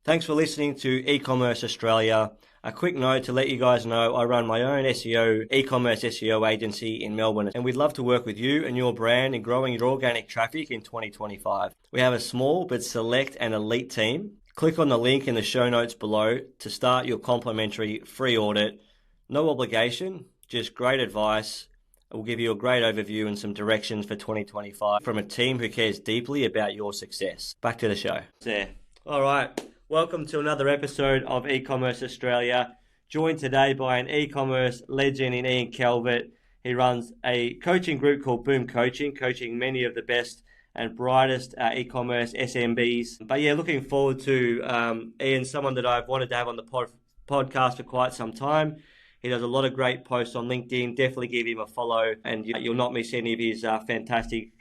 Thanks for listening to eCommerce Australia. A quick note to let you guys know I run my own e-commerce SEO agency in Melbourne, and we'd love to work with you and your brand in growing your organic traffic in 2025. We have a small but select and elite team. Click on the link in the show notes below to start your complimentary free audit. No obligation, just great advice. We'll give you a great overview and some directions for 2025 from a team who cares deeply about your success. Back to the show. There. All right. Welcome to another episode of eCommerce Australia, joined today by an e-commerce legend in Iain Calvert. He runs a coaching group called Boom Coaching, coaching many of the best and brightest e-commerce SMBs. But yeah, looking forward to Iain, someone that I've wanted to have on the podcast for quite some time. He does a lot of great posts on LinkedIn. Definitely give him a follow, and you'll not miss any of his fantastic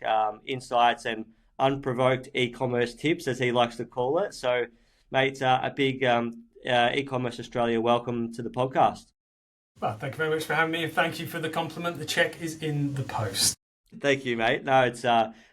insights and unprovoked e-commerce tips, as he likes to call it. So, mate, a big eCommerce Australia welcome to the podcast. Well, thank you very much for having me, and thank you for the compliment. The check is in the post. Thank you, mate. No, it's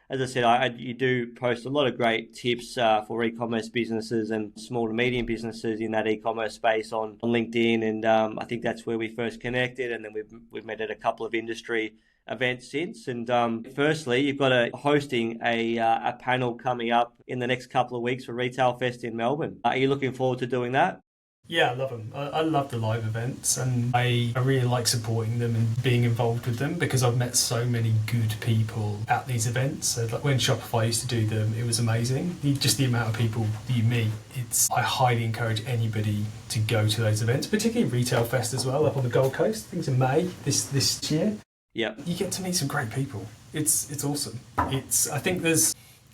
as I said, you do post a lot of great tips for e-commerce businesses and small to medium businesses in that e-commerce space on LinkedIn, and I think that's where we first connected, and then we've met at a couple of industry events since. And firstly, you've got hosting a panel coming up in the next couple of weeks for Retail Fest in Melbourne. Are you looking forward to doing that? Yeah, I love them. I love the live events, and I really like supporting them and being involved with them because I've met so many good people at these events. So like when Shopify used to do them, it was amazing. Just the amount of people you meet. I highly encourage anybody to go to those events, particularly Retail Fest as well, up on the Gold Coast. I think it's in May this year. Yeah, you get to meet some great people. It's awesome.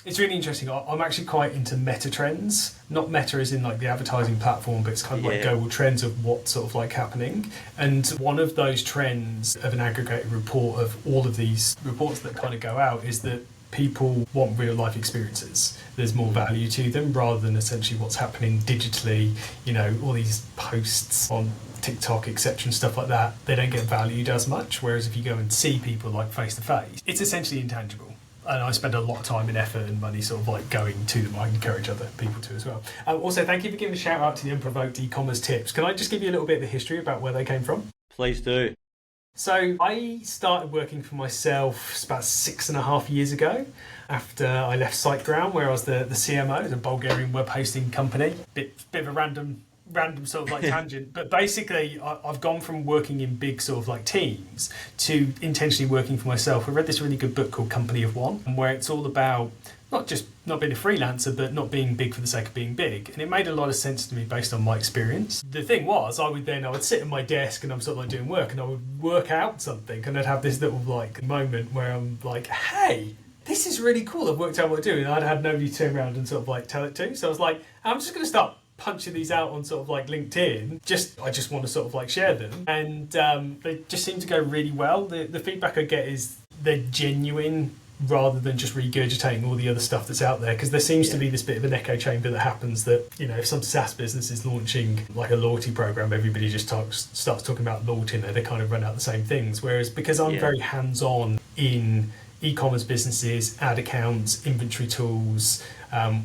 It's really interesting. I'm actually quite into meta trends. Not meta as in like the advertising platform, but it's kind of like global trends of what's sort of like happening. And one of those trends of an aggregated report of all of these reports that kind of go out is that people want real life experiences. There's more value to them rather than essentially what's happening digitally, all these posts on TikTok, etc. and stuff like that. They don't get valued as much. Whereas if you go and see people like face to face, it's essentially intangible. And I spend a lot of time and effort and money sort of like going to them. I encourage other people to as well. Also, thank you for giving a shout out to the Unprovoked e-commerce tips. Can I just give you a little bit of the history about where they came from? Please do. So I started working for myself about 6.5 years ago after I left SiteGround, where I was the CMO, the Bulgarian web hosting company. Bit of a random sort of like tangent, but basically I've gone from working in big sort of like teams to intentionally working for myself. I read this really good book called Company of One, where it's all about not just not being a freelancer, but not being big for the sake of being big. And it made a lot of sense to me based on my experience. The thing was, I would sit at my desk and I'm sort of like doing work, and I would work out something, and I'd have this little like moment where I'm like, hey, this is really cool. I've worked out what to do, and I'd had nobody to turn around and sort of like tell it to. So I was like, I'm just going to start punching these out on sort of like LinkedIn. I just want to sort of like share them, and they just seem to go really well. The feedback I get is they're genuine rather than just regurgitating all the other stuff that's out there, because there seems to be this bit of an echo chamber that happens that, if some SaaS business is launching like a loyalty program, everybody just starts talking about loyalty and they kind of run out the same things. Whereas because I'm very hands-on in e-commerce businesses, ad accounts, inventory tools,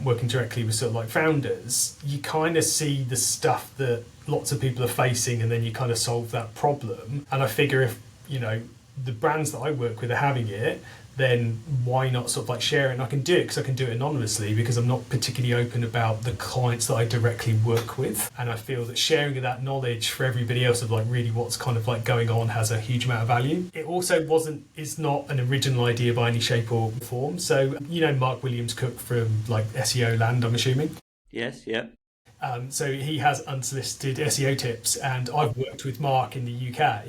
working directly with sort of like founders, you kind of see the stuff that lots of people are facing, and then you kind of solve that problem. And I figure if, the brands that I work with are having it, then why not sort of like share it? And I can do it because I can do it anonymously, because I'm not particularly open about the clients that I directly work with. And I feel that sharing of that knowledge for everybody else of like really what's kind of like going on has a huge amount of value. It also it's not an original idea by any shape or form. So, Mark Williams Cook from like SEO land, I'm assuming. Yes, yeah. So he has unsolicited SEO tips, and I've worked with Mark in the UK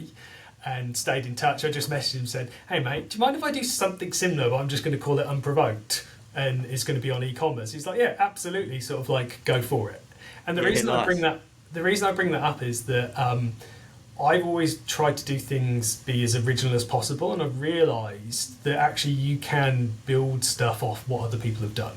and stayed in touch. I just messaged him and said, hey mate, do you mind if I do something similar, but I'm just going to call it Unprovoked, and it's going to be on e-commerce? He's like, yeah, absolutely, sort of like go for it. And the reason I bring that up is that I've always tried to do things be as original as possible, and I've realised that actually you can build stuff off what other people have done.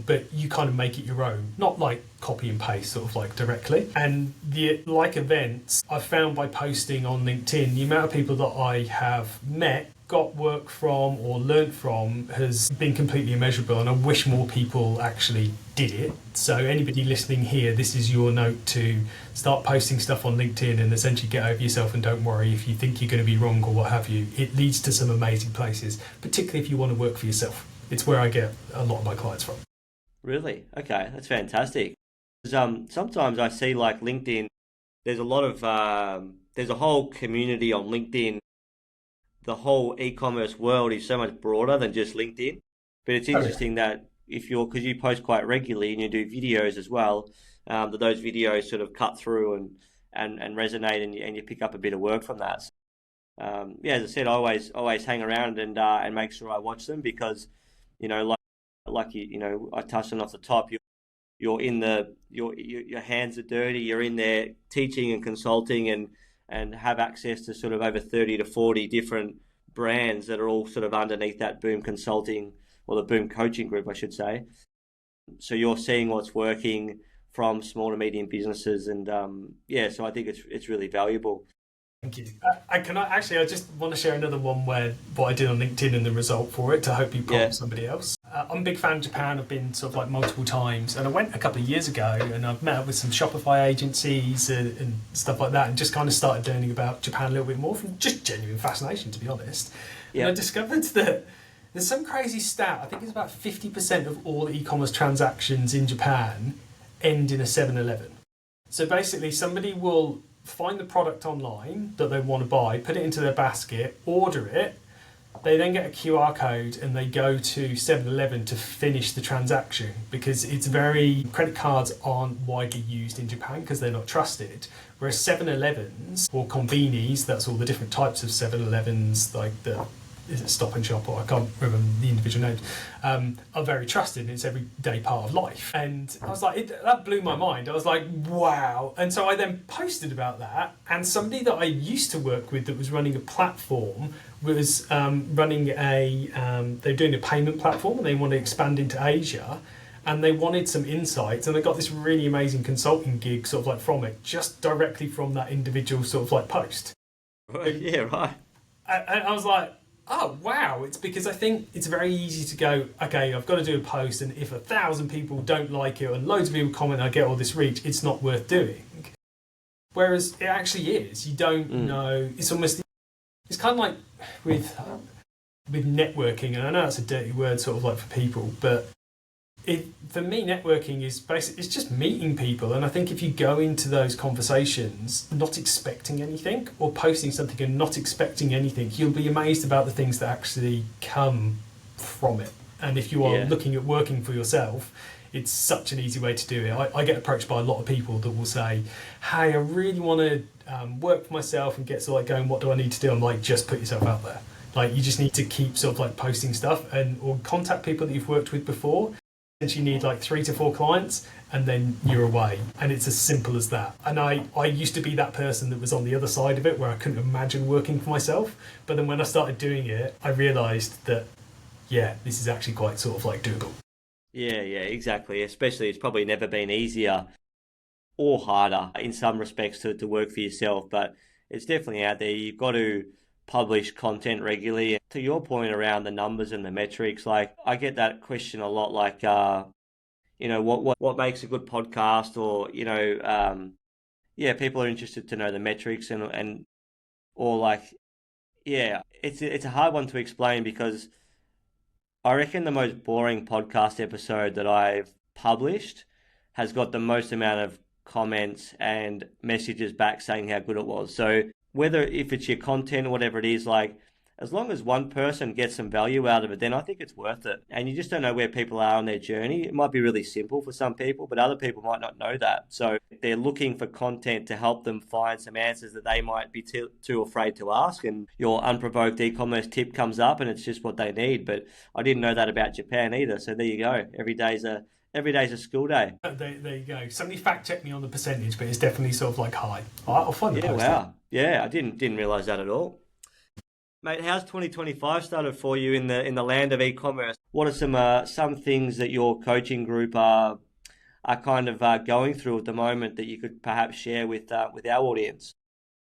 But you kind of make it your own, not like copy and paste sort of like directly. And the like events I've found by posting on LinkedIn, the amount of people that I have met got work from or learnt from has been completely immeasurable, and I wish more people actually did it. So anybody listening here, this is your note to start posting stuff on LinkedIn and essentially get over yourself, and don't worry if you think you're going to be wrong or what have you. It leads to some amazing places, particularly if you want to work for yourself. It's where I get a lot of my clients from. Really? Okay, that's fantastic. Sometimes I see like LinkedIn, there's a lot of, there's a whole community on LinkedIn. The whole e-commerce world is so much broader than just LinkedIn. But it's interesting that because you post quite regularly and you do videos as well, that those videos sort of cut through and resonate, and you pick up a bit of work from that. So, yeah, as I said, I always hang around and make sure I watch them because, like I touched on off the top, your hands are dirty, you're in there teaching and consulting and have access to sort of over 30 to 40 different brands that are all sort of underneath that Boom Consulting, or the Boom Coaching group, I should say. So you're seeing what's working from small to medium businesses, and so I think it's really valuable. Thank you. I just want to share another one where what I did on LinkedIn and the result for it to hope you prompt somebody else. I'm a big fan of Japan. I've been sort of like multiple times, and I went a couple of years ago, and I've met up with some Shopify agencies and stuff like that, and just kind of started learning about Japan a little bit more from just genuine fascination, to be honest. And I discovered that there's some crazy stat. I think it's about 50% of all e-commerce transactions in Japan end in a 7-Eleven. So basically, somebody will find the product online that they want to buy, put it into their basket, order it. They then get a QR code and they go to 7-Eleven to finish the transaction, because credit cards aren't widely used in Japan because they're not trusted. Whereas 7-Elevens or convenies, that's all the different types of 7-Elevens, like is it Stop and Shop, or I can't remember the individual names, are very trusted, and it's everyday part of life. And I was like, that blew my mind. I was like, wow. And so I then posted about that, and somebody that I used to work with that was running a platform was running they're doing a payment platform, and they want to expand into Asia, and they wanted some insights, and I got this really amazing consulting gig sort of like from it, just directly from that individual sort of like post. Yeah, right. And I was like, oh, wow. It's because I think it's very easy to go, okay, I've got to do a post, and if 1,000 people don't like it and loads of people comment, I get all this reach, it's not worth doing. Whereas it actually is. You don't know. It's kind of like with networking, and I know that's a dirty word sort of like for people, but for me, networking is basically, it's just meeting people. And I think if you go into those conversations not expecting anything, or posting something and not expecting anything, you'll be amazed about the things that actually come from it. And if you are looking at working for yourself, it's such an easy way to do it. I get approached by a lot of people that will say, hey, I really want to work for myself and get sort of like going, what do I need to do? I'm like, just put yourself out there. Like, you just need to keep sort of like posting stuff or contact people that you've worked with before. You need like 3 to 4 clients, and then you're away. And it's as simple as that. And I used to be that person that was on the other side of it, where I couldn't imagine working for myself. But then when I started doing it, I realised that, this is actually quite sort of like doable. Yeah, exactly. Especially, it's probably never been easier or harder in some respects to work for yourself, but it's definitely out there. You've got to publish content regularly. To your point around the numbers and the metrics, like I get that question a lot, like what makes a good podcast, or people are interested to know the metrics and it's a hard one to explain, because I reckon the most boring podcast episode that I've published has got the most amount of comments and messages back saying how good it was. So if it's your content or whatever it is, like, as long as one person gets some value out of it, then I think it's worth it. And you just don't know where people are on their journey. It might be really simple for some people, but other people might not know that. So they're looking for content to help them find some answers that they might be too afraid to ask. And your unprovoked e-commerce tip comes up, and it's just what they need. But I didn't know that about Japan either. So there you go. Every day's a school day. There you go. Somebody fact checked me on the percentage, but it's definitely sort of like high. I'll find the post. Wow. Yeah, I didn't realise that at all. Mate, how's 2025 started for you in the land of e-commerce? What are some things that your coaching group are kind of going through at the moment that you could perhaps share with our audience?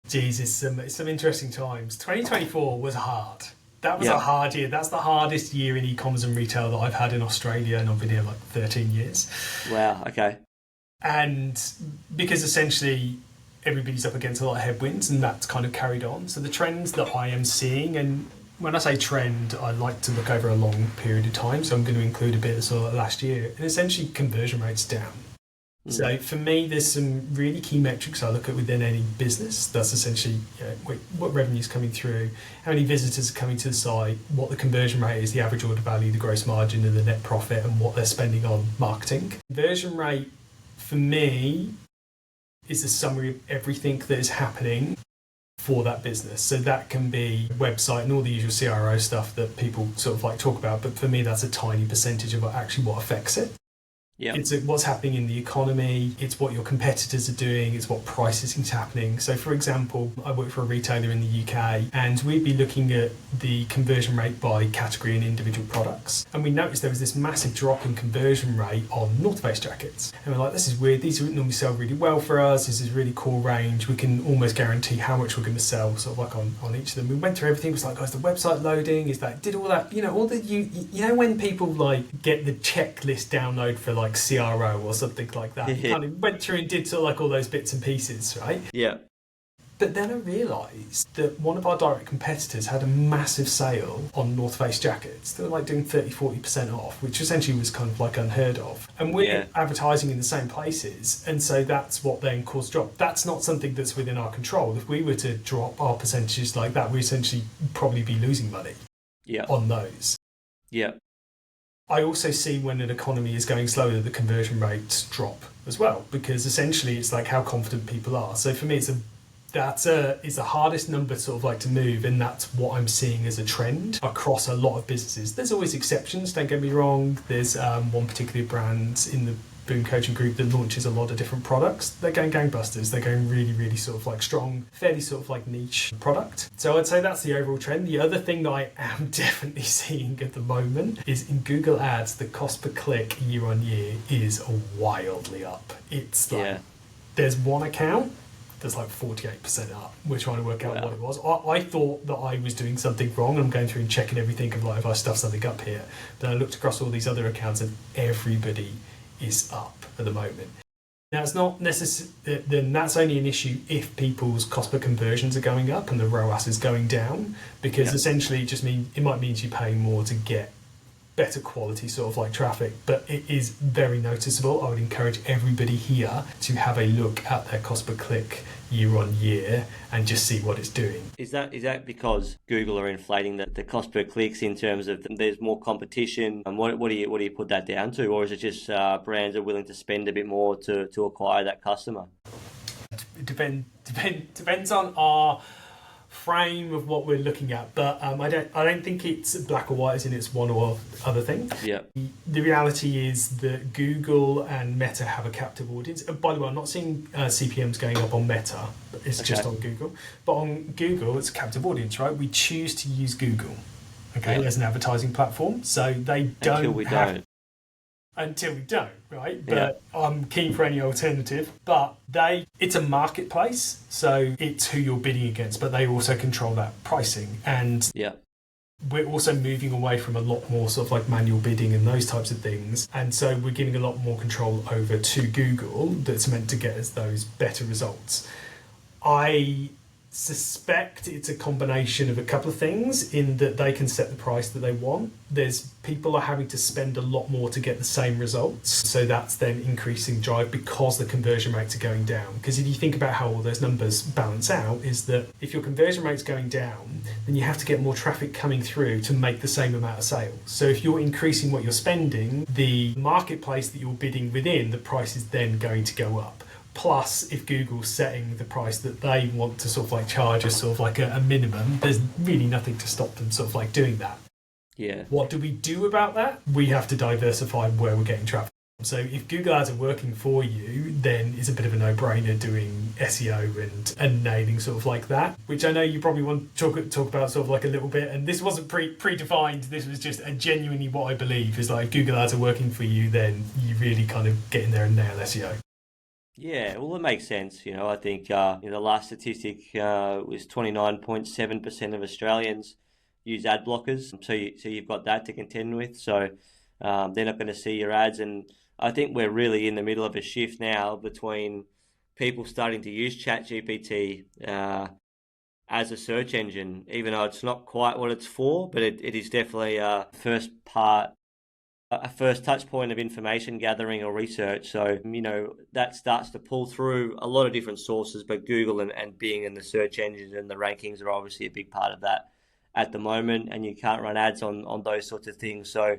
Geez, it's some interesting times. 2024 was hard. That was a hard year. That's the hardest year in e-commerce and retail that I've had in Australia, and I've been here like 13 years. Wow, okay. And because essentially everybody's up against a lot of headwinds, and that's kind of carried on. So the trends that I am seeing, and when I say trend, I like to look over a long period of time, so I'm going to include a bit of sort of last year, and essentially conversion rates down. So for me, there's some really key metrics I look at within any business. That's essentially what revenue is coming through, how many visitors are coming to the site, what the conversion rate is, the average order value, the gross margin and the net profit, and what they're spending on marketing. Conversion rate for me is a summary of everything that is happening for that business. So that can be website and all the usual CRO stuff that people sort of like talk about, but for me that's a tiny percentage of what affects it. Yeah. It's what's happening in the economy, it's what your competitors are doing, it's what pricing is happening. So for example, I work for a retailer in the UK, and we'd be looking at the conversion rate by category and individual products. And we noticed there was this massive drop in conversion rate on North Face jackets. And we're like, this is weird, these normally sell really well for us, this is really cool range, we can almost guarantee how much we're going to sell sort of like on each of them. We went through everything, it was like, is the website loading, did all that, all the, you know when people like get the checklist download for like CRO or something like that. You kind of went through and did sort of like all those bits and pieces, right? Yeah. But then I realised that one of our direct competitors had a massive sale on North Face jackets. They were like doing 30-40% off, which essentially was kind of like unheard of. And we're advertising in the same places, and so that's what then caused drop. That's not something that's within our control. If we were to drop our percentages like that, we essentially probably be losing money on those. Yeah. I also see when an economy is going slower, the conversion rates drop as well, because essentially it's like how confident people are. So for me, it's the hardest number sort of like to move, and that's what I'm seeing as a trend across a lot of businesses. There's always exceptions, don't get me wrong. There's one particular brand in the Boom Coaching Group that launches a lot of different products. They're going gangbusters. They're going really, really sort of like strong, fairly sort of like niche product. So I'd say that's the overall trend. The other thing that I am definitely seeing at the moment is in Google Ads, the cost per click year on year is wildly up. It's like there's one account that's like 48% up. We're trying to work out what it was. I thought that I was doing something wrong. I'm going through and checking everything of like, if I stuff something up here. Then I looked across all these other accounts and everybody is up at the moment. Now it's not necessarily, then that's only an issue if people's cost per conversions are going up and the ROAS is going down, because essentially it might mean you're paying more to get better quality sort of like traffic, but it is very noticeable. I would encourage everybody here to have a look at their cost per click year on year and just see what it's doing. Is that because Google are inflating the cost per clicks in terms of there's more competition? And what do you put that down to, or is it just brands are willing to spend a bit more to acquire that customer? It depends on our frame of what we're looking at, but I don't think it's black or white as in it's one or other thing. Yeah. The reality is that Google and Meta have a captive audience. By the way, I'm not seeing CPMs going up on Meta, it's just on Google. But on Google, it's a captive audience, right? We choose to use Google, as an advertising platform. So they don't until we don't, right? But I'm keen for any alternative. But it's a marketplace, so it's who you're bidding against, but they also control that pricing. And we're also moving away from a lot more sort of like manual bidding and those types of things. And so we're giving a lot more control over to Google that's meant to get us those better results. I suspect it's a combination of a couple of things in that they can set the price that they want. There's people are having to spend a lot more to get the same results. So that's then increasing drive because the conversion rates are going down. Because if you think about how all those numbers balance out, is that if your conversion rate's going down, then you have to get more traffic coming through to make the same amount of sales. So if you're increasing what you're spending, the marketplace that you're bidding within, the price is then going to go up. Plus, if Google's setting the price that they want to sort of like charge as sort of like a minimum, there's really nothing to stop them sort of like doing that. Yeah. What do we do about that? We have to diversify where we're getting traffic. So if Google Ads are working for you, then it's a bit of a no-brainer doing SEO and nailing sort of like that, which I know you probably want to talk about sort of like a little bit. And this wasn't predefined. This was just genuinely what I believe is like if Google Ads are working for you, then you really kind of get in there and nail SEO. Yeah, well, it makes sense. I think the last statistic was 29.7% of Australians use ad blockers. So you've got that to contend with. So they're not going to see your ads. And I think we're really in the middle of a shift now between people starting to use ChatGPT as a search engine, even though it's not quite what it's for, but it is definitely a first touch point of information gathering or research. So, that starts to pull through a lot of different sources, but Google and Bing and the search engines and the rankings are obviously a big part of that at the moment, and you can't run ads on those sorts of things. So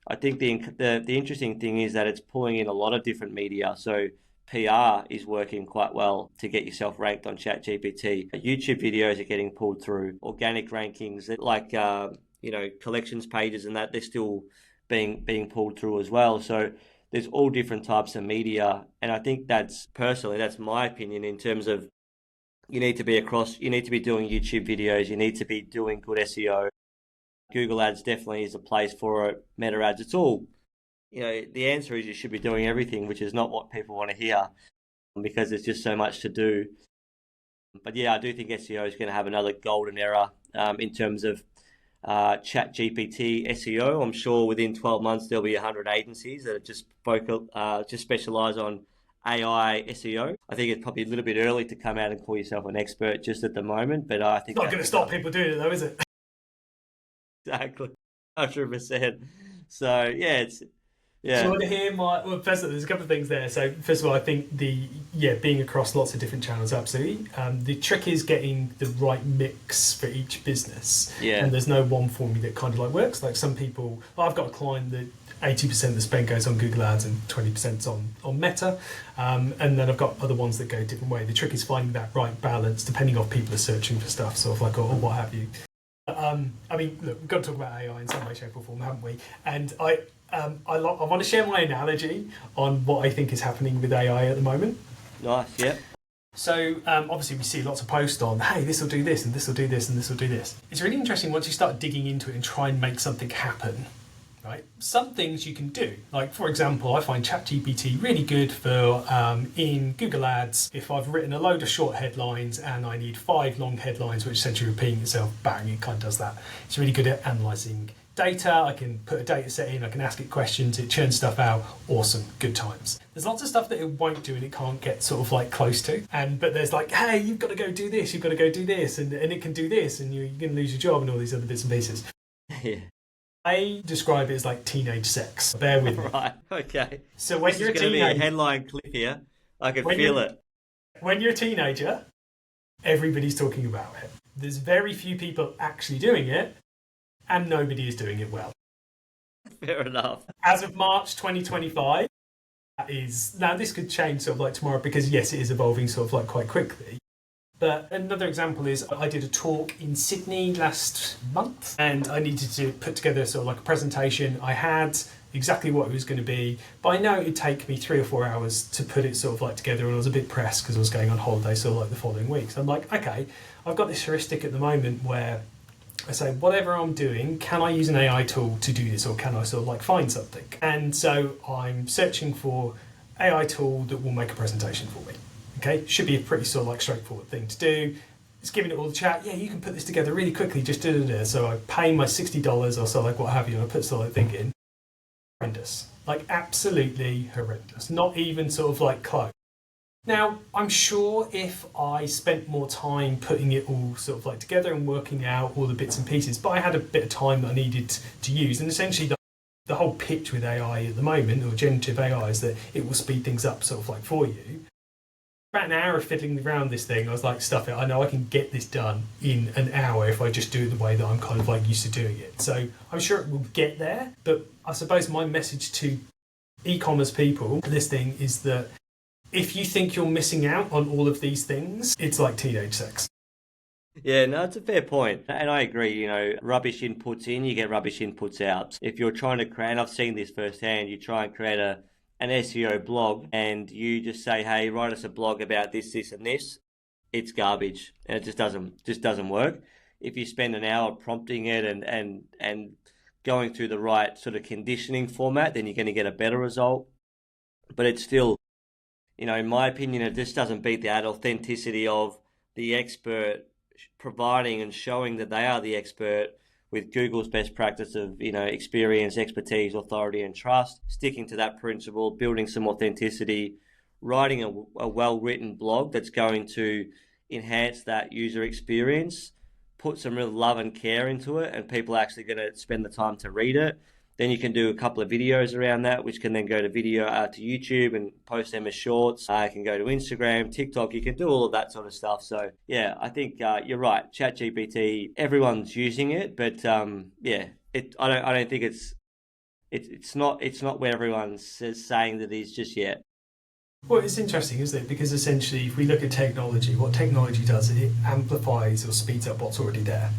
I think the interesting thing is that it's pulling in a lot of different media. So PR is working quite well to get yourself ranked on ChatGPT. YouTube videos are getting pulled through. Organic rankings, like collections pages and that, they're still being pulled through as well. So there's all different types of media, and I think that's my opinion in terms of you need to be doing YouTube videos, you need to be doing good SEO. Google Ads definitely is a place for it. Meta Ads, it's all, the answer is you should be doing everything, which is not what people want to hear because there's just so much to do. But yeah, I do think SEO is going to have another golden era in terms of Chat GPT SEO. I'm sure within 12 months there'll be 100 agencies that are just specialize on AI SEO. I think it's probably a little bit early to come out and call yourself an expert just at the moment, but I think it's not going to stop people doing it though, is it? Exactly, 100%. So yeah, So you want to hear first of all, there's a couple of things there. So first of all, I think being across lots of different channels, absolutely. The trick is getting the right mix for each business. Yeah. And there's no one formula that kind of works. Like some people, I've got a client that 80% of the spend goes on Google Ads and 20% on Meta. And then I've got other ones that go a different way. The trick is finding that right balance depending on people are searching for stuff, sort of like, or what have you. Look, we've got to talk about AI in some way, shape or form, haven't we? And I want to share my analogy on what I think is happening with AI at the moment. Nice, yeah. So obviously we see lots of posts on, hey, this will do this and this will do this and this will do this. It's really interesting once you start digging into it and try and make something happen. Right? Some things you can do, like for example, I find ChatGPT really good for in Google Ads. If I've written a load of short headlines and I need 5 long headlines, which essentially repeating itself, bang, it kind of does that. It's really good at analysing data. I can put a data set in, I can ask it questions, it churns stuff out. Awesome, good times. There's lots of stuff that it won't do and it can't get sort of like close to. But there's like, hey, you've got to go do this, you've got to go do this, and it can do this, and you're going to lose your job and all these other bits and pieces. Yeah. I describe it as like teenage sex. Bear with me. Right, okay. So when you're a teenager... This is going to be a headline clip here. I can feel it. When you're a teenager, everybody's talking about it. There's very few people actually doing it, and nobody is doing it well. Fair enough. As of March 2025, now this could change sort of like tomorrow because yes, it is evolving sort of like quite quickly. But another example is I did a talk in Sydney last month and I needed to put together sort of like a presentation. I had exactly what it was going to be, but I know it'd take me 3 or 4 hours to put it sort of like together, and I was a bit pressed because I was going on holiday sort of like the following week. So I'm like, okay, I've got this heuristic at the moment where I say, whatever I'm doing, can I use an AI tool to do this, or can I sort of like find something? And so I'm searching for AI tool that will make a presentation for me. Okay, should be a pretty sort of like straightforward thing to do. It's giving it all the chat. Yeah, you can put this together really quickly. Just do it. So I pay my $60 or so, like what have you, and I put sort of thing in. Horrendous, like absolutely horrendous. Not even sort of like close. Now, I'm sure if I spent more time putting it all sort of like together and working out all the bits and pieces, but I had a bit of time that I needed to use, and essentially the whole pitch with AI at the moment, or generative AI, is that it will speed things up sort of like for you. About an hour of fiddling around this thing, I was like, stuff it, I know I can get this done in an hour if I just do it the way that I'm kind of like used to doing it. So I'm sure it will get there, but I suppose my message to e-commerce people listening is that if you think you're missing out on all of these things, it's like teenage sex. Yeah, no, it's a fair point. And I agree, rubbish inputs in, you get rubbish inputs out. If you're trying to create, and I've seen this firsthand, you try and create an SEO blog and you just say, hey, write us a blog about this, this and this, it's garbage. And it just doesn't work. If you spend an hour prompting it and going through the right sort of conditioning format, then you're going to get a better result. But it's still, in my opinion, it just doesn't beat that authenticity of the expert providing and showing that they are the expert with Google's best practice of, experience, expertise, authority, and trust, sticking to that principle, building some authenticity, writing a well-written blog that's going to enhance that user experience, put some real love and care into it, and people are actually going to spend the time to read it. Then you can do a couple of videos around that, which can then go to to YouTube and post them as shorts. You can go to Instagram, TikTok. You can do all of that sort of stuff. So yeah, I think you're right. ChatGPT, everyone's using it, but I don't think it's not where everyone's saying that it is just yet. Well, it's interesting, isn't it? Because essentially, if we look at technology, what technology does, it amplifies or speeds up what's already there.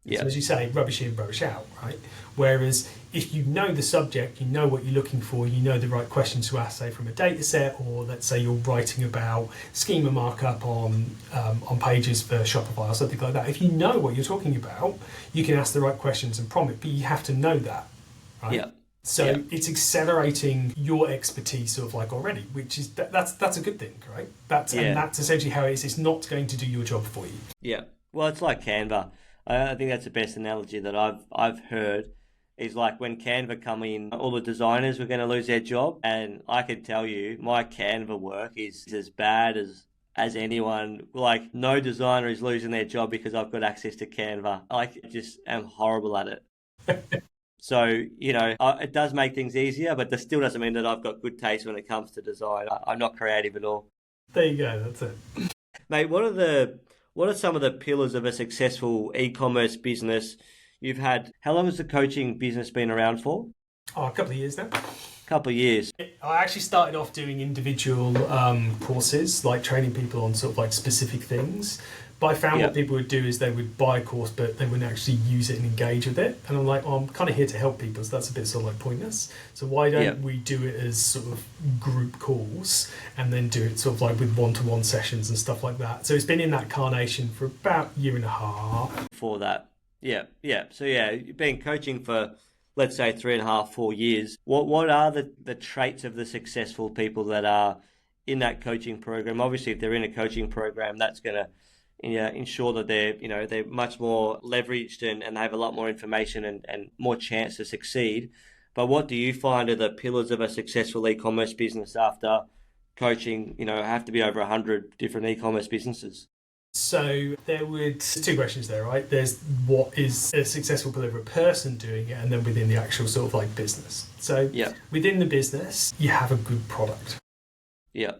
Yeah. So as you say, rubbish in, rubbish out, right? Whereas if you know the subject, you know what you're looking for, you know the right questions to ask, say from a data set, or let's say you're writing about schema markup on pages for Shopify or something like that. If you know what you're talking about, you can ask the right questions and prompt, but you have to know that, right? Yeah. So it's accelerating your expertise sort of like already, which is that's a good thing, right? And that's essentially how it is. It's not going to do your job for you. Yeah. Well, it's like Canva. I think that's the best analogy that I've heard. Is like when Canva come in, all the designers were going to lose their job, and I can tell you, my Canva work is as bad as anyone. Like, no designer is losing their job because I've got access to Canva. I just am horrible at it. So, it does make things easier, but that still doesn't mean that I've got good taste when it comes to design. I'm not creative at all. There you go, that's it. Mate, what are some of the pillars of a successful e-commerce business you've had? How long has the coaching business been around for? Oh, a couple of years now. Couple of years. I actually started off doing individual courses, like training people on sort of like specific things. But I found what people would do is they would buy a course, but they wouldn't actually use it and engage with it. And I'm like, I'm kind of here to help people, so that's a bit sort of like pointless. So why don't we do it as sort of group calls and then do it sort of like with one-to-one sessions and stuff like that. So it's been in that carnation for about a year and a half. For that. Yeah. So you've been coaching for, let's say, 3.5, 4 years. What are the traits of the successful people that are in that coaching program? Obviously, if they're in a coaching program, that's going to ensure that they're much more leveraged and they have a lot more information and more chance to succeed. But what do you find are the pillars of a successful e-commerce business after coaching, have to be over 100 different e-commerce businesses? So there's two questions there, right? There's what is a successful pillar of a person doing it, and then within the actual sort of like business. So within the business, you have a good product. Yeah.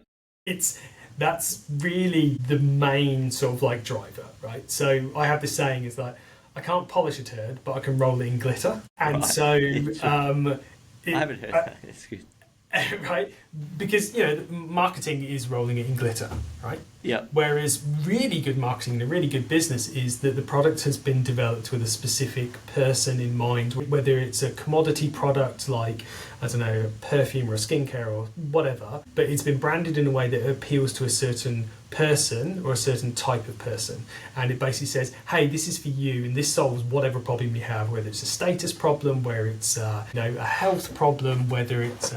That's really the main sort of like driver, right? So I have this saying is that I can't polish a turd, but I can roll it in glitter. And right. So I haven't heard that. It's good. Right? Because, marketing is rolling it in glitter, right? Yeah. Whereas really good marketing and a really good business is that the product has been developed with a specific person in mind, whether it's a commodity product like, I don't know, a perfume or a skincare or whatever, but it's been branded in a way that appeals to a certain person or a certain type of person. And it basically says, hey, this is for you and this solves whatever problem you have, whether it's a status problem, where it's a health problem, whether it's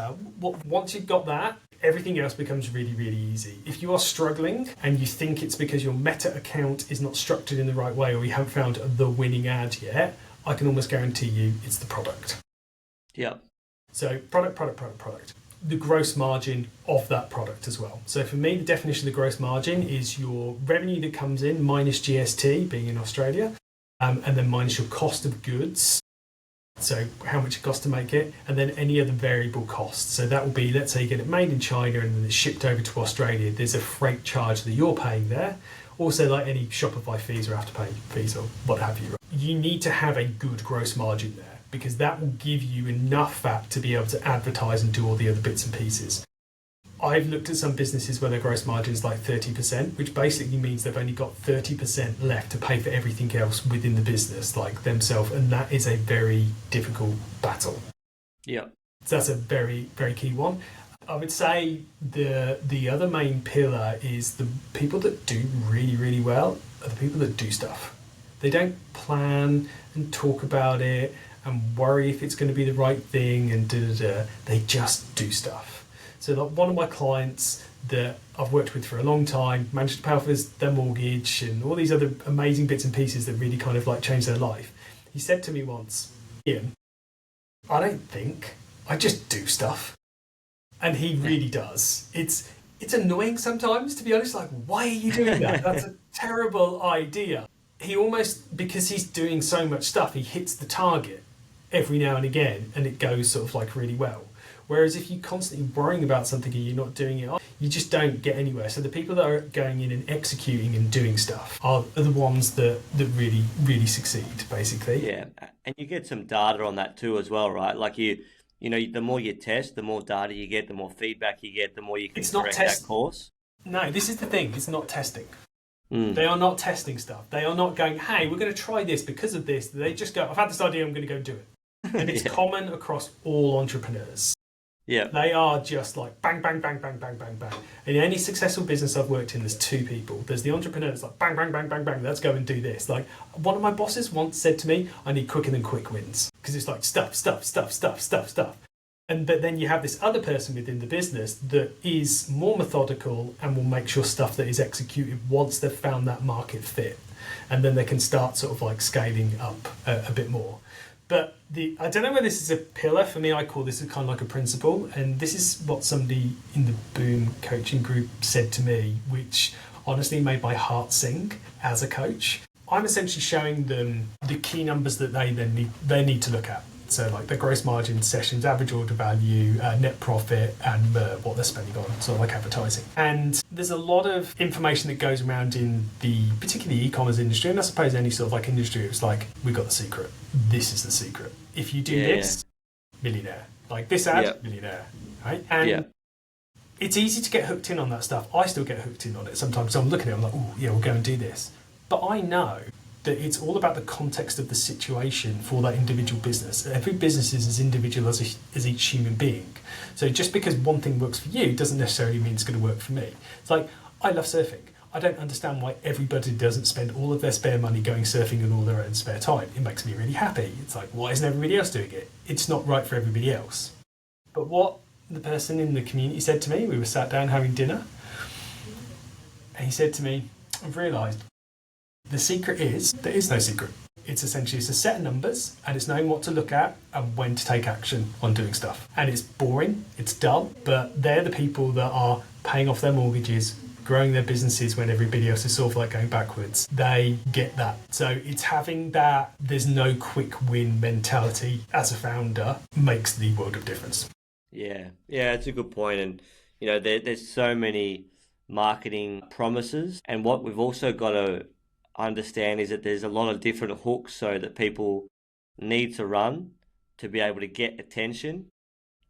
once you've got that, everything else becomes really, really easy. If you are struggling and you think it's because your Meta account is not structured in the right way or you haven't found the winning ad yet, I can almost guarantee you it's the product. Yeah. So product. The gross margin of that product as well. So for me, the definition of the gross margin is your revenue that comes in minus GST, being in Australia, and then minus your cost of goods. So how much it costs to make it, and then any other variable costs. So that will be, let's say you get it made in China and then it's shipped over to Australia. There's a freight charge that you're paying there. Also, like any Shopify fees or Afterpay fees or what have you. You need to have a good gross margin there, because that will give you enough fat to be able to advertise and do all the other bits and pieces. I've looked at some businesses where their gross margin is like 30%, which basically means they've only got 30% left to pay for everything else within the business, like themselves, and that is a very difficult battle. Yeah. So that's a very, very key one. I would say the other main pillar is the people that do really, really well are the people that do stuff. They don't plan and talk about it and worry if it's going to be the right thing and da-da-da. They just do stuff. So like one of my clients that I've worked with for a long time, managed to pay off their mortgage and all these other amazing bits and pieces that really kind of like changed their life. He said to me once, Ian, I don't think, I just do stuff. And he really does. It's annoying sometimes, to be honest. Like, why are you doing that? That's a terrible idea. He almost, because he's doing so much stuff, he hits the target every now and again, and it goes sort of like really well. Whereas if you're constantly worrying about something and you're not doing it, you just don't get anywhere. So the people that are going in and executing and doing stuff are the ones that really, really succeed, basically. Yeah, and you get some data on that too as well, right? Like you know, the more you test, the more data you get, the more feedback you get, the more you can correct that course. No, this is the thing. It's not testing. They are not testing stuff. They are not going, hey, we're going to try this because of this. They just go, I've had this idea, I'm going to go do it. And it's common across all entrepreneurs. Yeah. They are just like bang, bang, bang, bang, bang, bang, bang. In any successful business I've worked in, there's two people. There's the entrepreneur that's like bang, bang, bang, bang, bang, let's go and do this. Like one of my bosses once said to me, I need quicker than quick wins. Because it's like stuff. But then you have this other person within the business that is more methodical and will make sure stuff that is executed once they've found that market fit. And then they can start sort of like scaling up a bit more. But I don't know whether this is a pillar. For me, I call this kind of like a principle. And this is what somebody in the Boom coaching group said to me, which honestly made my heart sing as a coach. I'm essentially showing them the key numbers that they need to look at. So like the gross margin, sessions, average order value, net profit, and what they're spending on, sort of like advertising. And there's a lot of information that goes around in the particularly e-commerce industry, and I suppose any sort of like industry. It's like, we've got the secret. This is the secret. If you do this, millionaire. Like this ad, millionaire. Right? And it's easy to get hooked in on that stuff. I still get hooked in on it sometimes. So I'm looking at it, I'm like, oh yeah, we'll go and do this. But I know that it's all about the context of the situation for that individual business. Every business is as individual as each human being. So just because one thing works for you doesn't necessarily mean it's going to work for me. It's like, I love surfing. I don't understand why everybody doesn't spend all of their spare money going surfing in all their own spare time. It makes me really happy. It's like, why isn't everybody else doing it? It's not right for everybody else. But what the person in the community said to me, we were sat down having dinner, and he said to me, I've realised the secret is, there is no secret. It's essentially, it's a set of numbers and it's knowing what to look at and when to take action on doing stuff. And it's boring, it's dull, but they're the people that are paying off their mortgages, growing their businesses when everybody else is sort of like going backwards. They get that. So it's having that there's no quick win mentality as a founder makes the world of difference. Yeah, it's a good point. And, you know, there's so many marketing promises. And what we've also got to understand is that there's a lot of different hooks so that people need to run to be able to get attention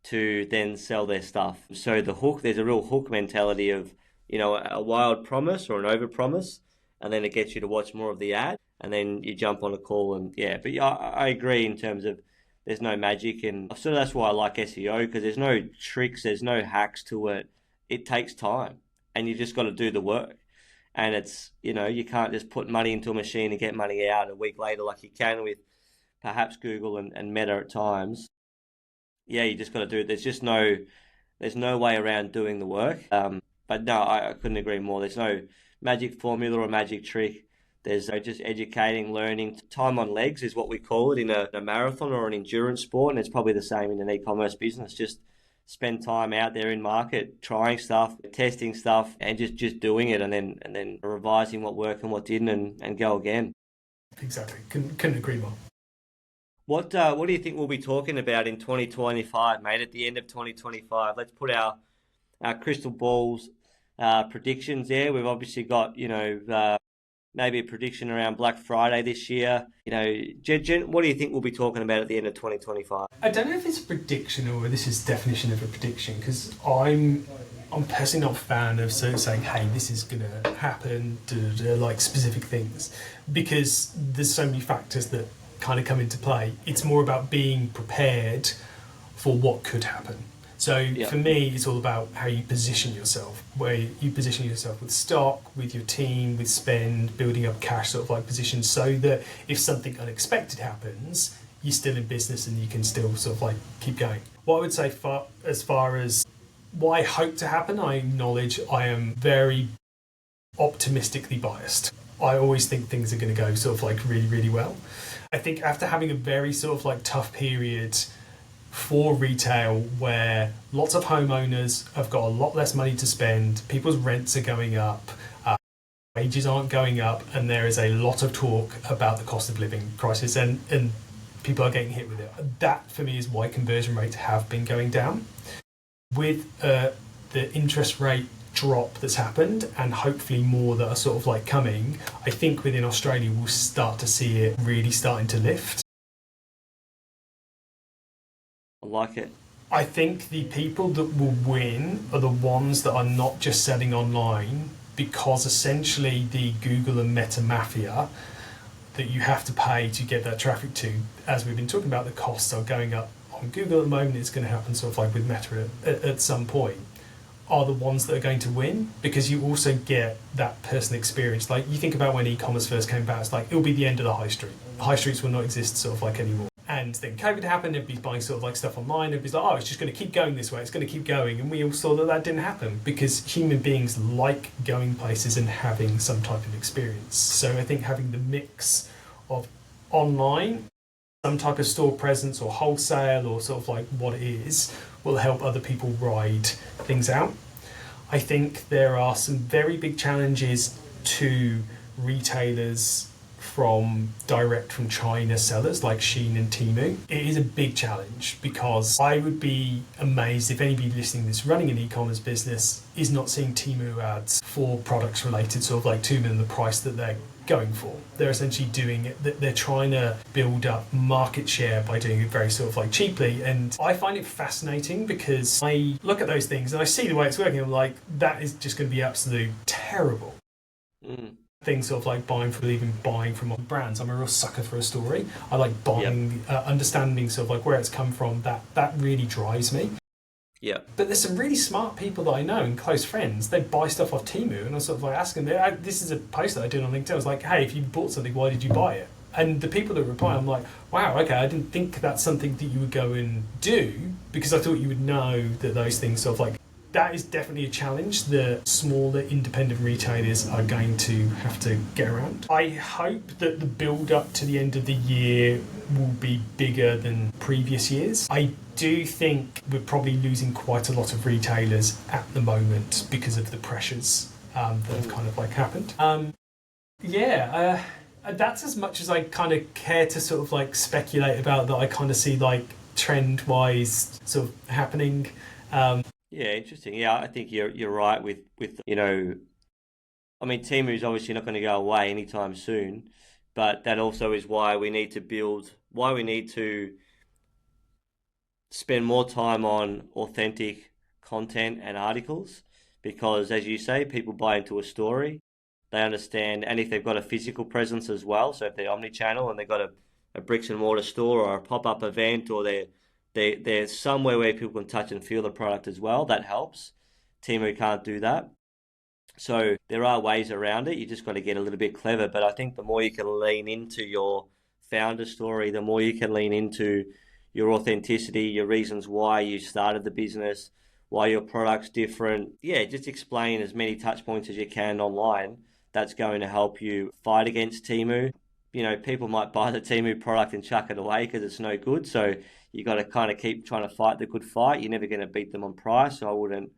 to then sell their stuff. So the hook, there's a real hook mentality of, you know, a wild promise or an over promise, and then it gets you to watch more of the ad, and then you jump on a call. And but I agree in terms of there's no magic, and so that's why I like SEO, because there's no tricks, there's no hacks to it. It takes time and you just got to do the work. And it's, you know, you can't just put money into a machine and get money out a week later like you can with perhaps Google and Meta at times. Yeah, you just got to do it. There's no way around doing the work. But no, I couldn't agree more. There's no magic formula or magic trick. There's just educating, learning. Time on legs is what we call it in a marathon or an endurance sport. And it's probably the same in an e-commerce business. Just spend time out there in market, trying stuff, testing stuff, and just doing it, and then revising what worked and what didn't, and go again. Exactly. Couldn't agree more. What do you think we'll be talking about in 2025, mate? At the end of 2025, let's put our crystal balls predictions there. We've obviously got, you know, maybe a prediction around Black Friday this year. You know, Jen, what do you think we'll be talking about at the end of 2025? I don't know if it's a prediction or this is definition of a prediction, because I'm personally not a fan of saying, hey, this is going to happen, like specific things, because there's so many factors that kind of come into play. It's more about being prepared for what could happen. So for me, it's all about how you position yourself, where you position yourself with stock, with your team, with spend, building up cash sort of like positions, so that if something unexpected happens, you're still in business and you can still sort of like keep going. What I would say as far as what I hope to happen, I acknowledge I am very optimistically biased. I always think things are going to go sort of like really, really well. I think after having a very sort of like tough period for retail where lots of homeowners have got a lot less money to spend, people's rents are going up, wages aren't going up, and there is a lot of talk about the cost of living crisis, and people are getting hit with it. That for me is why conversion rates have been going down. With the interest rate drop that's happened, and hopefully more that are sort of like coming, I think within Australia we'll start to see it really starting to lift. I like it. I think the people that will win are the ones that are not just selling online, because essentially the Google and Meta mafia that you have to pay to get that traffic to, as we've been talking about, the costs are going up on Google at the moment, it's going to happen sort of like with Meta at some point, are the ones that are going to win, because you also get that personal experience. Like you think about when e-commerce first came about, it's like it'll be the end of the high street. High streets will not exist sort of like anymore. And then COVID happened, everybody's buying sort of like stuff online, everybody's like, oh, it's just going to keep going this way, it's going to keep going. And we all saw that that didn't happen, because human beings like going places and having some type of experience. So I think having the mix of online, some type of store presence or wholesale or sort of like what it is, will help other people ride things out. I think there are some very big challenges to retailers from direct from China sellers like Shein and Temu. It is a big challenge, because I would be amazed if anybody listening that's running an e-commerce business is not seeing Temu ads for products related sort of like to them and the price that they're going for. They're essentially doing it, they're trying to build up market share by doing it very sort of like cheaply. And I find it fascinating, because I look at those things and I see the way it's working. I'm like, that is just going to be absolute terrible. Things sort of like buying from brands. I'm a real sucker for a story. I like buying, understanding sort of like where it's come from. That really drives me. Yeah. But there's some really smart people that I know and close friends. They buy stuff off Temu, and I sort of like asking them. This is a post that I did on LinkedIn. I was like, hey, if you bought something, why did you buy it? And the people that reply, I'm like, wow, okay, I didn't think that's something that you would go and do, because I thought you would know that those things sort of like. That is definitely a challenge that smaller independent retailers are going to have to get around. I hope that the build up to the end of the year will be bigger than previous years. I do think we're probably losing quite a lot of retailers at the moment because of the pressures that have kind of like happened. That's as much as I kind of care to sort of like speculate about that I kind of see like trend-wise sort of happening. Yeah, interesting. Yeah, I think you're right with you know, I mean, Temu's obviously not going to go away anytime soon, but that also is why we need to spend more time on authentic content and articles, because as you say, people buy into a story, they understand, and if they've got a physical presence as well, so if they're omni-channel and they've got a bricks and mortar store or a pop-up event, or they're somewhere where people can touch and feel the product as well, that helps. Temu can't do that. So there are ways around it. You just got to get a little bit clever. But I think the more you can lean into your founder story, the more you can lean into your authenticity, your reasons why you started the business, why your product's different. Yeah, just explain as many touch points as you can online. That's going to help you fight against Temu. You know, people might buy the Temu product and chuck it away because it's no good. So you got to kind of keep trying to fight the good fight. You're never going to beat them on price. So I wouldn't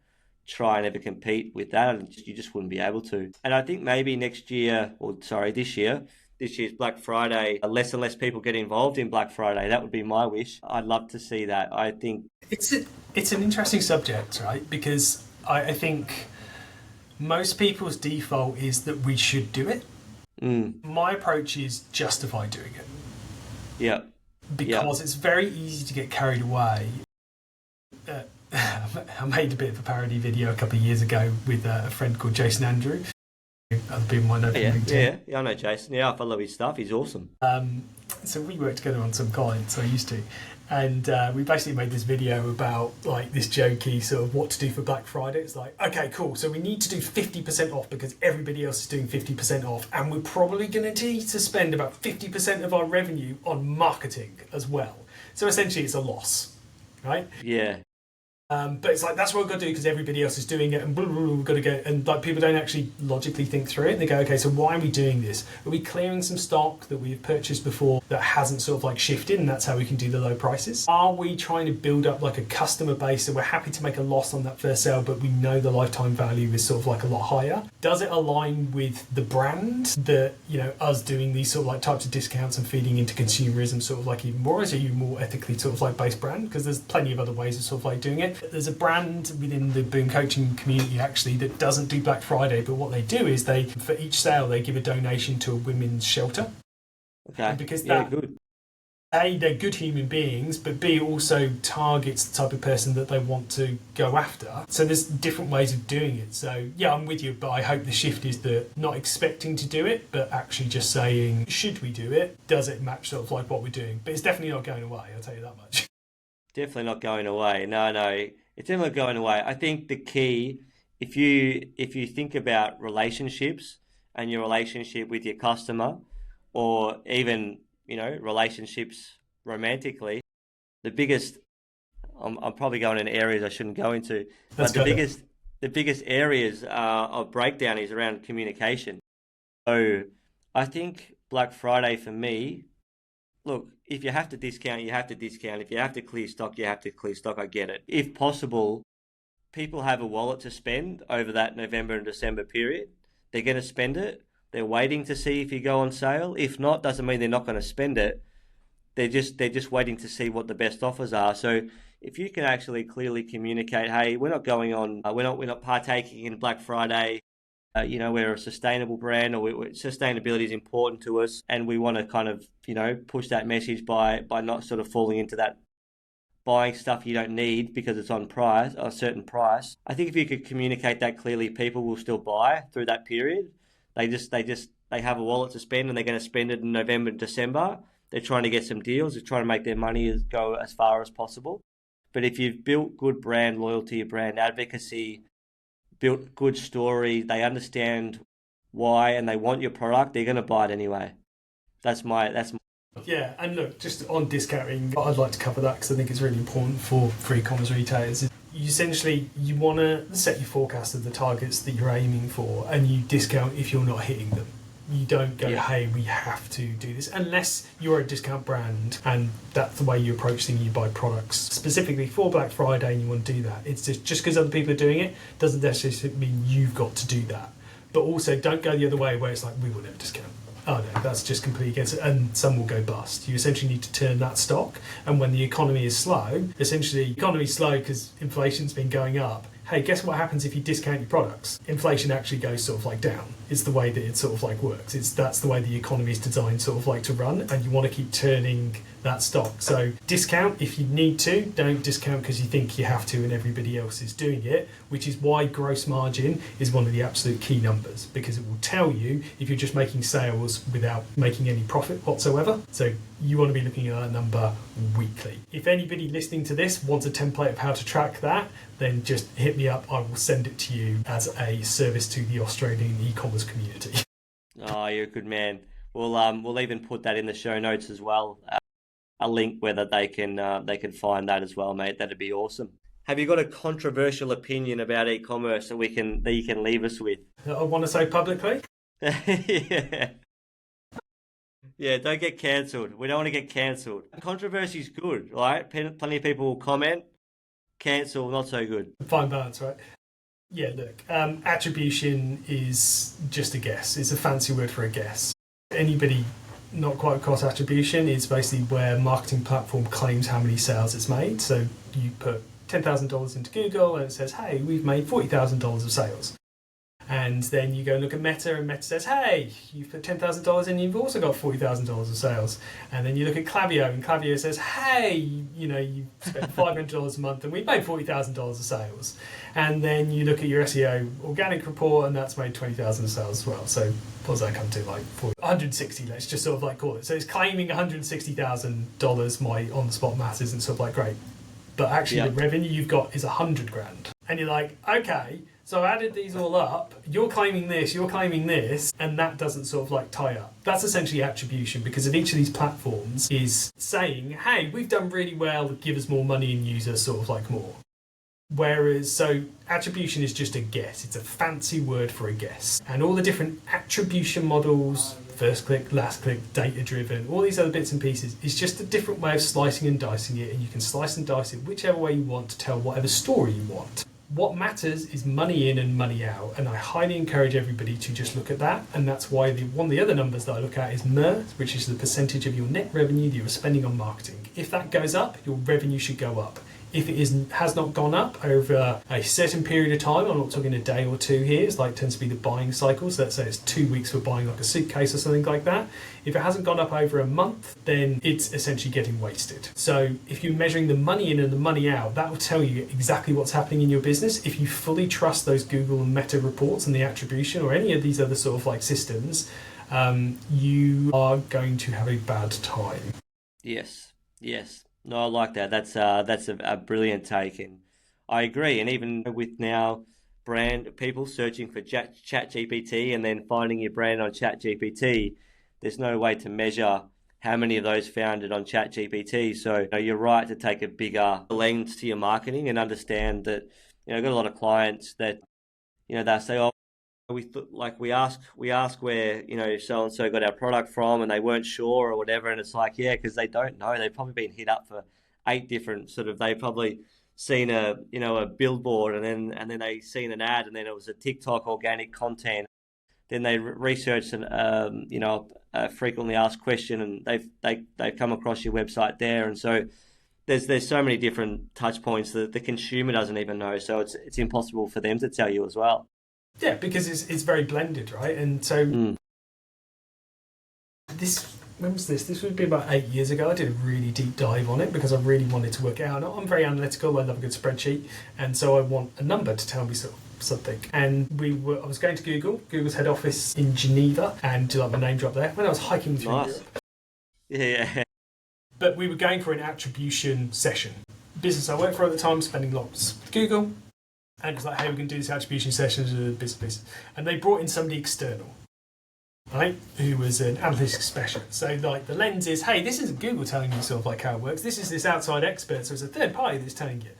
try and ever compete with that. You just wouldn't be able to. And I think maybe this year's Black Friday, less and less people get involved in Black Friday. That would be my wish. I'd love to see that. I think it's an interesting subject, right? Because I think most people's default is that we should do it. My approach is justify doing it. Yeah. Because it's very easy to get carried away. I made a bit of a parody video a couple of years ago with a friend called Jason Andrew. Other people might know from LinkedIn. Yeah, I know Jason. Yeah, I follow his stuff. He's awesome. So we worked together on some clients, I used to. And we basically made this video about like this jokey sort of what to do for Black Friday. It's like, okay, cool. So we need to do 50% off because everybody else is doing 50% off. And we're probably going to need to spend about 50% of our revenue on marketing as well. So essentially it's a loss, right? Yeah. But it's like, that's what we've got to do because everybody else is doing it, and blah, blah, blah, we've got to go. And like, people don't actually logically think through it. And they go, okay, so why are we doing this? Are we clearing some stock that we've purchased before that hasn't sort of like shifted, and that's how we can do the low prices? Are we trying to build up like a customer base, so we're happy to make a loss on that first sale, but we know the lifetime value is sort of like a lot higher? Does it align with the brand that, you know, us doing these sort of like types of discounts and feeding into consumerism sort of like even more? Is it you more ethically sort of like based brand? Because there's plenty of other ways of sort of like doing it. There's a brand within the Boom Coaching community actually that doesn't do Black Friday, but what they do is they, for each sale, they give a donation to a women's shelter. Okay. And because good. A, they're good human beings, but B, also targets the type of person that they want to go after. So there's different ways of doing it. So yeah, I'm with you, but I hope the shift is that not expecting to do it, but actually just saying, should we do it? Does it match sort of like what we're doing? But it's definitely not going away, I'll tell you that much. Definitely not going away. No, it's definitely not going away. I think the key, if you think about relationships and your relationship with your customer, or even, you know, relationships romantically, the biggest, I'm probably going in areas I shouldn't go into, but the biggest areas of breakdown is around communication. So I think Black Friday for me, look, if you have to discount, you have to discount. If you have to clear stock, you have to clear stock. I get it. If possible, people have a wallet to spend over that November and December period. They're going to spend it. They're waiting to see if you go on sale. If not, doesn't mean they're not going to spend it. They're just waiting to see what the best offers are. So if you can actually clearly communicate, hey, we're not going on, we're not partaking in Black Friday. You know, we're a sustainable brand, or sustainability is important to us, and we want to kind of, you know, push that message by not sort of falling into that buying stuff you don't need because it's on price, a certain price. I think if you could communicate that clearly, people will still buy through that period. They have a wallet to spend, and they're going to spend it in November and December. They're trying to get some deals. They're trying to make their money go as far as possible. But if you've built good brand loyalty, brand advocacy, built good story, they understand why, and they want your product, they're going to buy it anyway. That's my. Yeah, and look, just on discounting, I'd like to cover that because I think it's really important for e-commerce retailers. You want to set your forecast of the targets that you're aiming for, and you discount if you're not hitting them. You don't go, hey, we have to do this, unless you're a discount brand and that's the way you approach things. You buy products specifically for Black Friday and you want to do that. It's just because other people are doing it doesn't necessarily mean you've got to do that. But also don't go the other way where it's like, we will never discount. Oh no, that's just completely against it, and some will go bust. You essentially need to turn that stock, and when the economy is slow, essentially the economy is slow because inflation's been going up. Hey, guess what happens if you discount your products? Inflation actually goes sort of like down. It's the way that it sort of like works. That's the way the economy is designed sort of like to run, and you want to keep turning that stock. So discount if you need to. Don't discount because you think you have to and everybody else is doing it, which is why gross margin is one of the absolute key numbers, because it will tell you if you're just making sales without making any profit whatsoever. So you want to be looking at that number weekly. If anybody listening to this wants a template of how to track that, then just hit me up. I will send it to you as a service to the Australian e-commerce community. Oh, you're a good man. We'll even put that in the show notes as well. A link where they can find that as well, mate. That'd be awesome. Have you got a controversial opinion about e-commerce that you can leave us with? I want to say publicly. Yeah. Yeah, don't get cancelled. We don't want to get cancelled. Controversy is good, right? Plenty of people will comment. Cancel, not so good. Fine balance, right? Yeah, look, attribution is just a guess. It's a fancy word for a guess. Anybody not quite across attribution is basically where a marketing platform claims how many sales it's made. So you put $10,000 into Google and it says, hey, we've made $40,000 of sales. And then you go and look at Meta, and Meta says, hey, you've put $10,000 in, you've also got $40,000 of sales. And then you look at Klaviyo, and Klaviyo says, hey, you spent $500 a month and we've made $40,000 of sales. And then you look at your SEO organic report, and that's made $20,000 of sales as well. So what does that come to? Like 160, let's just sort of like call it. So it's claiming $160,000. My on-the-spot maths isn't sort of like great. But actually the revenue you've got is $100,000. And you're like, okay, so I added these all up, you're claiming this, and that doesn't sort of like tie up. That's essentially attribution, because of each of these platforms is saying, hey, we've done really well, give us more money and use us sort of like more. Whereas, so attribution is just a guess. It's a fancy word for a guess. And all the different attribution models, first click, last click, data driven, all these other bits and pieces, is just a different way of slicing and dicing it. And you can slice and dice it whichever way you want to tell whatever story you want. What matters is money in and money out. And I highly encourage everybody to just look at that. And that's why one of the other numbers that I look at is MER, which is the percentage of your net revenue that you're spending on marketing. If that goes up, your revenue should go up. If it has not gone up over a certain period of time, I'm not talking a day or two here, it's like tends to be the buying cycle. So let's say it's 2 weeks for buying like a suitcase or something like that. If it hasn't gone up over a month, then it's essentially getting wasted. So if you're measuring the money in and the money out, that will tell you exactly what's happening in your business. If you fully trust those Google and Meta reports and the attribution or any of these other sort of like systems, you are going to have a bad time. Yes. No, I like that. That's a brilliant take, and I agree. And even with now brand people searching for Chat GPT and then finding your brand on Chat GPT, there's no way to measure how many of those found it on Chat GPT. So you're right to take a bigger lens to your marketing and understand that. I've got a lot of clients that they say, oh, we ask where so and so got our product from, and they weren't sure or whatever, and it's like, yeah, because they don't know. They've probably been hit up for 8 different they've probably seen a billboard, and then they seen an ad, and then it was a TikTok organic content. Then they researched a frequently asked question, and they've come across your website there, and so there's so many different touch points that the consumer doesn't even know, so it's impossible for them to tell you as well. Yeah, because it's very blended, right? And so when was this? This would be about 8 years ago. I did a really deep dive on it because I really wanted to work it out. I'm very analytical. I love a good spreadsheet, and so I want a number to tell me something. And I was going to Google's head office in Geneva, and do like my name drop there when I was hiking through Europe. Yeah. But we were going for an attribution session. Business I worked for at the time, spending lots with Google. And it was like, hey, we're going to do this attribution session as a business. And they brought in somebody external, right, who was an analytics specialist. So like the lens is, hey, this isn't Google telling you sort of like how it works. This is this outside expert. So it's a third party that's telling you.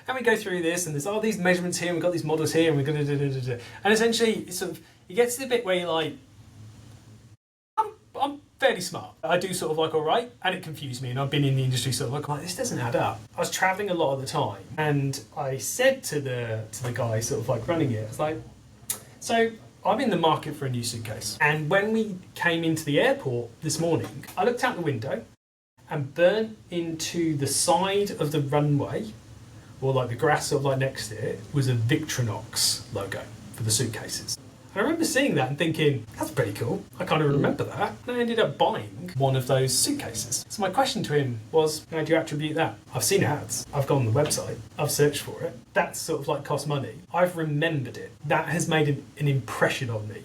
And we go through this, and there's all these measurements here, and we've got these models here, and we're going to And essentially, it's sort of, you get to the bit where you're like, I'm fairly smart. I do sort of like all right, and it confused me, and I've been in the industry sort of like this doesn't add up. I was traveling a lot of the time, and I said to the guy sort of like running it, I was like, so I'm in the market for a new suitcase. And when we came into the airport this morning, I looked out the window, and burnt into the side of the runway, or like the grass sort of like next to it, was a Victronox logo for the suitcases. I remember seeing that and thinking, that's pretty cool. I kind of remember that. And I ended up buying one of those suitcases. So my question to him was, how do you attribute that? I've seen ads. I've gone on the website. I've searched for it. That's sort of like cost money. I've remembered it. That has made an impression on me.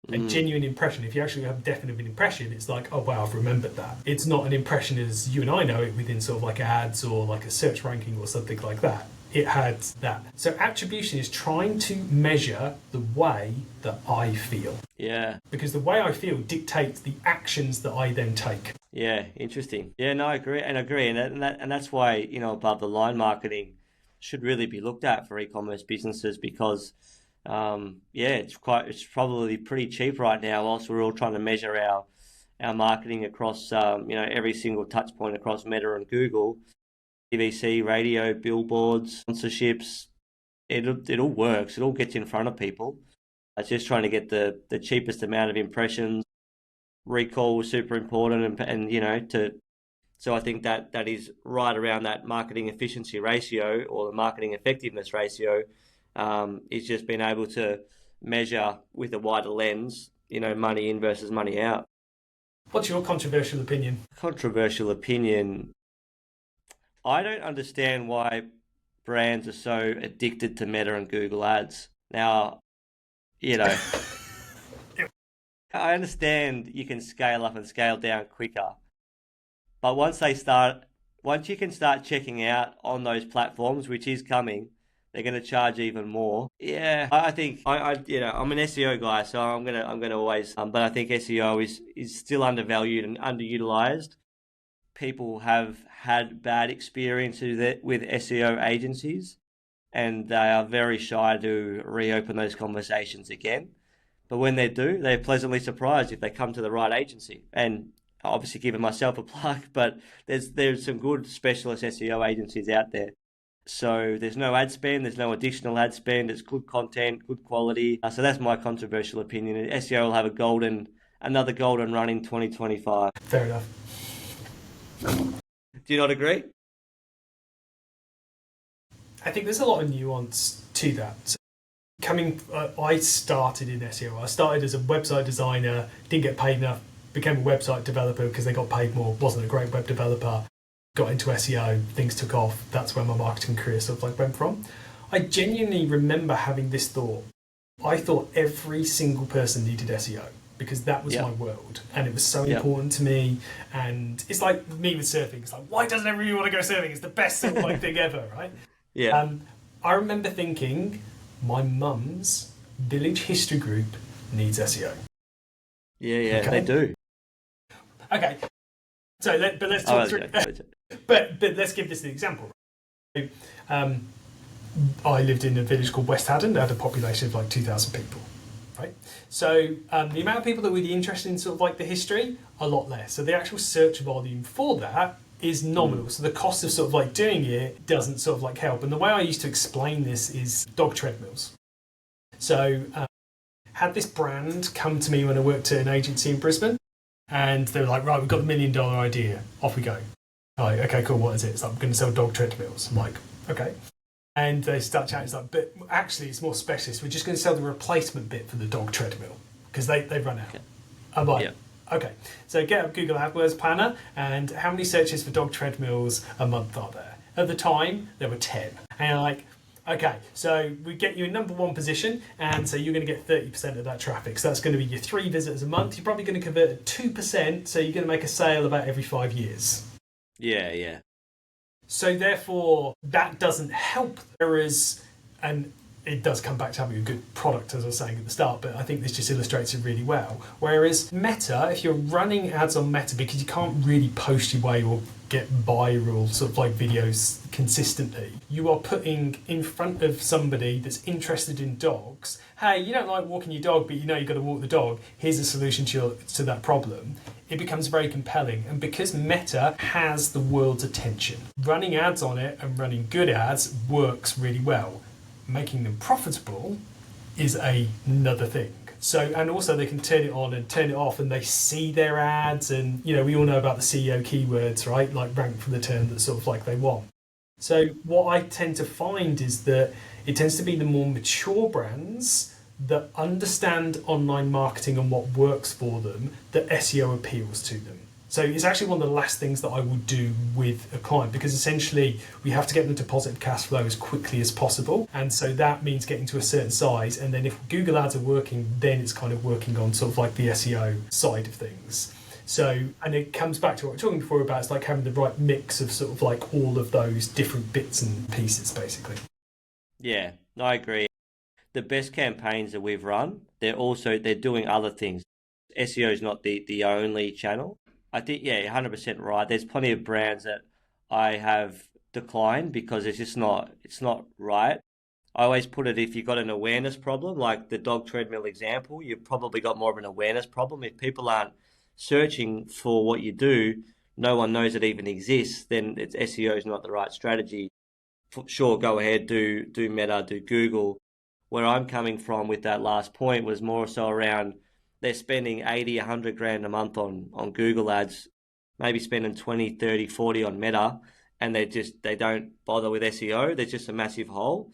A genuine impression. If you actually have a definite impression, it's like, oh wow, I've remembered that. It's not an impression as you and I know it within sort of like ads or like a search ranking or something like that. It had that. So attribution is trying to measure the way that I feel. Yeah. Because the way I feel dictates the actions that I then take. Yeah, interesting. Yeah, no, I agree, and that's why above the line marketing should really be looked at for e-commerce businesses because, it's probably pretty cheap right now. Whilst we're all trying to measure our marketing across every single touch point across Meta and Google. TVC, radio, billboards, sponsorships, it all works. It all gets in front of people. It's just trying to get the cheapest amount of impressions. Recall was super important, so I think that is right around that marketing efficiency ratio or the marketing effectiveness ratio. Is just being able to measure with a wider lens, money in versus money out. What's your controversial opinion? Controversial opinion. I don't understand why brands are so addicted to Meta and Google ads. Now, I understand you can scale up and scale down quicker. But once you can start checking out on those platforms, which is coming, they're going to charge even more. Yeah, I think I'm an SEO guy, so I'm gonna always. But I think SEO is still undervalued and underutilized. People have had bad experiences with SEO agencies, and they are very shy to reopen those conversations again. But when they do, they're pleasantly surprised if they come to the right agency. And obviously giving myself a plug, but there's some good specialist SEO agencies out there. So there's no ad spend, there's no additional ad spend, it's good content, good quality. So that's my controversial opinion. SEO will have another golden run in 2025. Fair enough. Do you not agree? I think there's a lot of nuance to that. I started in SEO. I started as a website designer, didn't get paid enough, became a website developer because they got paid more, wasn't a great web developer, got into SEO, things took off. That's where my marketing career sort of like went from. I genuinely remember having this thought. I thought every single person needed SEO because that was my world and it was so important to me. And it's like me with surfing. It's like, why doesn't everybody want to go surfing? It's the best sort of like thing ever, right? Yeah. I remember thinking, my mum's village history group needs SEO. Yeah, okay. They do. Okay, so let's talk through. But let's give this an example. I lived in a village called West Haddon that had a population of like 2,000 people, right? So the amount of people that would be interested in sort of like the history, a lot less. So the actual search volume for that is nominal. So the cost of sort of like doing it doesn't sort of like help. And the way I used to explain this is dog treadmills. So had this brand come to me when I worked at an agency in Brisbane, and they were like, right, we've got the $1 million idea. Off we go. I'm like, okay, cool, what is it? It's like, I'm going to sell dog treadmills. I'm like, okay. And they start chatting, it's like, but actually it's more specialist. We're just going to sell the replacement bit for the dog treadmill because they run out. Okay. I'm like, okay. So get up Google AdWords Planner and how many searches for dog treadmills a month are there? At the time, there were 10. And I'm like, okay, so we get you in number one position, and so you're going to get 30% of that traffic. So that's going to be your 3 visitors a month. You're probably going to convert at 2%, so you're going to make a sale about every 5 years. Yeah. So therefore, that doesn't help. And it does come back to having a good product, as I was saying at the start, but I think this just illustrates it really well. Whereas Meta, if you're running ads on Meta, because you can't really post your way or get viral sort of like videos consistently, you are putting in front of somebody that's interested in dogs, hey, you don't like walking your dog, but you know you've got to walk the dog, here's a solution to that problem. It becomes very compelling. And because Meta has the world's attention, running ads on it and running good ads works really well. Making them profitable is another thing. So, and also they can turn it on and turn it off, and they see their ads, and you know, we all know about the SEO keywords, right? Like rank for the term that sort of like they want. So what I tend to find is that it tends to be the more mature brands that understand online marketing and what works for them, that SEO appeals to them. So it's actually one of the last things that I would do with a client, because essentially we have to get them to positive cash flow as quickly as possible. And so that means getting to a certain size. And then if Google ads are working, then it's kind of working on sort of like the SEO side of things. So, and it comes back to what we were talking before about, it's like having the right mix of sort of like all of those different bits and pieces, basically. Yeah, I agree. The best campaigns that we've run, they're doing other things. SEO is not the only channel. I think, 100% right. There's plenty of brands that I have declined because it's not right. I always put it, if you've got an awareness problem, like the dog treadmill example, you've probably got more of an awareness problem. If people aren't searching for what you do, no one knows it even exists, then SEO is not the right strategy. For sure, go ahead, do Meta, do Google. Where I'm coming from with that last point was more so around, they're spending 80, 100 grand a month on Google ads, maybe spending 20, 30, 40 on Meta, and they don't bother with SEO. There's just a massive hole.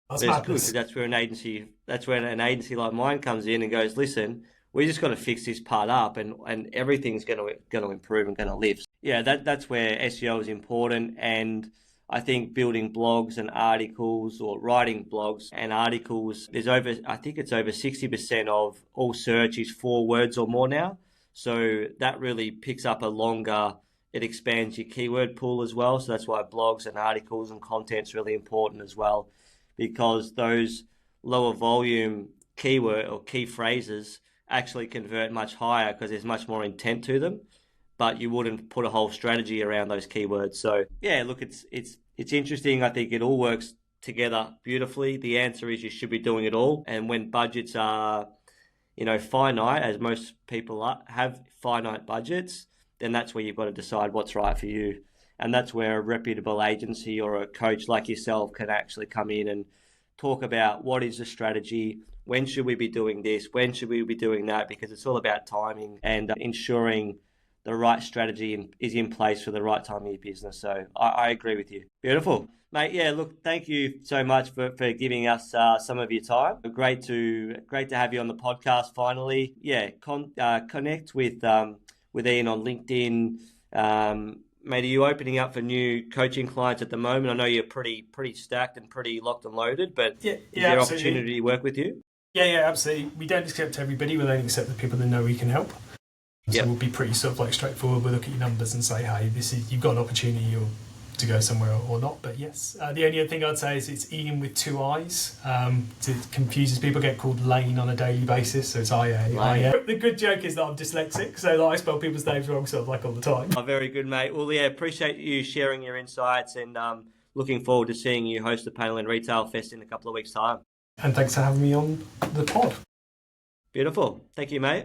That's good, because that's where an agency like mine comes in and goes, listen, we just got to fix this part up, and everything's going to improve and going to live. Yeah, that's where SEO is important. And I think building blogs and articles, or writing blogs and articles, I think it's over 60% of all search is 4 words or more now. So that really picks up it expands your keyword pool as well. So that's why blogs and articles and content's really important as well, because those lower volume keyword or key phrases actually convert much higher because there's much more intent to them, but you wouldn't put a whole strategy around those keywords. So yeah, look, it's interesting. I think it all works together beautifully. The answer is you should be doing it all. And when budgets are, finite, as most people have finite budgets, then that's where you've got to decide what's right for you. And that's where a reputable agency or a coach like yourself can actually come in and talk about what is the strategy, when should we be doing this, when should we be doing that, because it's all about timing and ensuring the right strategy is in place for the right time of your business. So I agree with you. Beautiful. Mate, yeah, look, thank you so much for giving us some of your time. Great to have you on the podcast finally. Yeah, connect with Iain on LinkedIn. Mate, are you opening up for new coaching clients at the moment? I know you're pretty stacked and pretty locked and loaded, but is there opportunity to work with you? Yeah, absolutely. We don't accept everybody. We only accept the people that know we can help. So we'll be pretty sort of like straightforward. We'll look at your numbers and say, hey, you've got an opportunity to go somewhere or not. But yes, the only other thing I'd say is it's Iain with 2 I's. It confuses people. Get called Lane on a daily basis, so it's IA. The good joke is that I'm dyslexic, so I spell people's names wrong sort of like all the time. Oh, very good, mate. Well, yeah, appreciate you sharing your insights and looking forward to seeing you host the Panel and Retail Fest in a couple of weeks' time. And thanks for having me on the pod. Beautiful. Thank you, mate.